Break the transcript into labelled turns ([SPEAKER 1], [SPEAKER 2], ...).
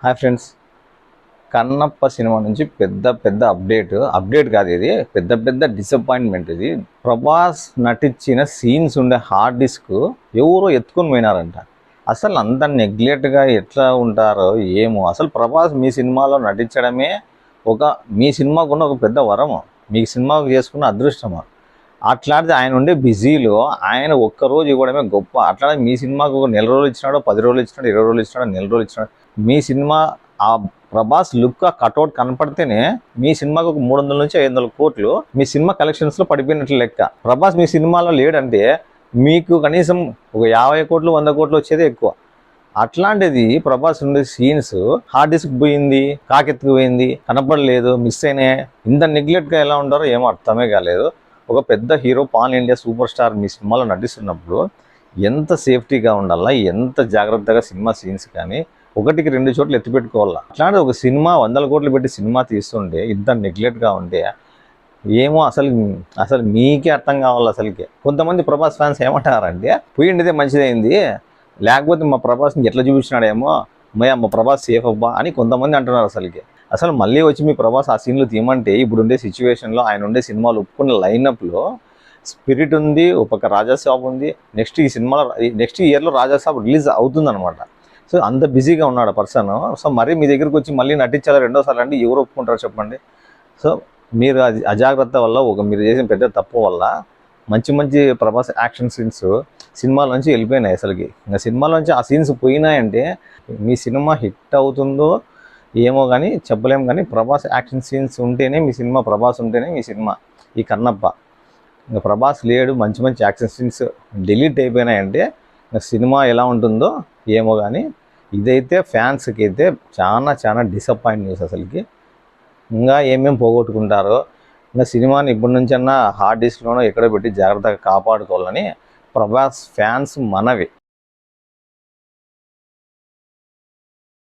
[SPEAKER 1] Hi friends, Kannappa cinema నుంచి పెద్ద update కాదు, ఇది పెద్ద డిసప్పాయింట్మెంట్. ఇది ప్రభాస్ నటించిన సీన్స్ ఉండే హార్డ్ డిస్క్ ఎవరో ఎత్తుకొని పోయినారంట. అసలు అంత నెగ్లెక్ట్గా ఎట్లా ఉంటారో ఏమో. అసలు ప్రభాస్ మీ సినిమాలో నటించడమే మీ సినిమాకున్న ఒక పెద్ద వరము, మీ సినిమాకు చేసుకున్న అదృష్టము. అట్లాంటిది ఆయన ఉండే బిజీలో ఆయన ఒక్కరోజు ఇవ్వడమే గొప్ప. అట్లానే మీ సినిమాకు ఒక నెల రోజులు ఇచ్చినాడో, 10 రోజులు ఇచ్చినాడు, 20 రోజులు ఇచ్చినాడో, నెల రోజులు ఇచ్చినాడు. మీ సినిమా ఆ ప్రభాస్ లుక్ ఆ కట్అవుట్ కనపడితేనే మీ సినిమాకు ఒక 300 నుంచి 500 కోట్లు మీ సినిమా కలెక్షన్స్లో పడిపోయినట్లు లెక్క. ప్రభాస్ మీ సినిమాలో లేడంటే మీకు కనీసం ఒక 50 కోట్లు 100 కోట్లు వచ్చేదే ఎక్కువ. అట్లాంటిది ప్రభాస్ ఉండే సీన్స్ హార్డ్ డిస్క్ పోయింది, కాకెత్తుకు పోయింది, కనపడలేదు, మిస్ అయినాయి. ఇంత నెగ్లెక్ట్గా ఎలా ఉంటారో ఏమో అర్థమే కాలేదు. ఒక పెద్ద hero, pan India super star మీ సినిమాలో నటిస్తున్నప్పుడు ఎంత సేఫ్టీగా ఉండాలా, ఎంత జాగ్రత్తగా సినిమా సీన్స్ కానీ 1-2 చోట్ల ఎత్తిపెట్టుకోవాలా. అట్లాంటి ఒక సినిమా 100 కోట్లు పెట్టి సినిమా తీస్తుంటే ఇంత నెగ్లెక్ట్గా ఉంటే ఏమో అసలు మీకే అర్థం కావాలి. అసలుకి కొంతమంది ప్రభాస్ ఫ్యాన్స్ ఏమంటారంటే పోయిండిదే మంచిదైంది, లేకపోతే మా ప్రభాస్ని ఎట్లా చూపించినాడేమో, మా ప్రభాస్ సేఫ్ అబ్బా అని కొంతమంది అంటున్నారు. అసలు మళ్ళీ వచ్చి మీ ప్రభాస్ ఆ సీన్లు తీయమంటే ఇప్పుడుండే సిచ్యువేషన్లో ఆయన ఉండే సినిమాలు ఒప్పుకున్న లైనప్లో స్పిరిట్ ఉంది, ఒక పక్క రాజాసాబ్ ఉంది. నెక్స్ట్ ఇయర్లో రాజాసాబ్ రిలీజ్ అవుతుందన్నమాట. సో అంత బిజీగా ఉన్నాడు పర్సన్. సో మరీ మీ దగ్గరికి వచ్చి మళ్ళీ నటించాలి రెండోసారి అంటే ఎవరు ఒప్పుకుంటారో చెప్పండి. సో మీరు అది అజాగ్రత్త వల్ల, మీరు చేసిన పెద్ద తప్పు వల్ల మంచి ప్రభాస్ యాక్షన్ సీన్స్ సినిమాల నుంచి వెళ్ళిపోయినాయి. ఇంకా సినిమాల నుంచి ఆ సీన్స్ పోయినాయంటే మీ సినిమా హిట్ అవుతుందో ఏమో కానీ చెప్పలేము. కానీ ప్రభాస్ యాక్షన్ సీన్స్ ఉంటేనే మీ సినిమా, ప్రభాస్ ఉంటేనే మీ సినిమా. ఈ కన్నప్ప ఇంకా ప్రభాస్ లేడు, మంచి యాక్షన్ సీన్స్ డిలీట్ అయిపోయినాయంటే ఇంకా సినిమా ఎలా ఉంటుందో ఏమో. కానీ ఇదైతే ఫ్యాన్స్కి అయితే చాలా డిసప్పాయింట్ న్యూస్. ఇంకా ఏమేమి పోగొట్టుకుంటారో. ఇంకా సినిమాని ఇప్పటి నుంచన్నా హార్డ్ డిస్క్లోనో ఎక్కడ పెట్టి జాగ్రత్తగా కాపాడుకోవాలని ప్రభాస్ ఫ్యాన్స్ మనవి.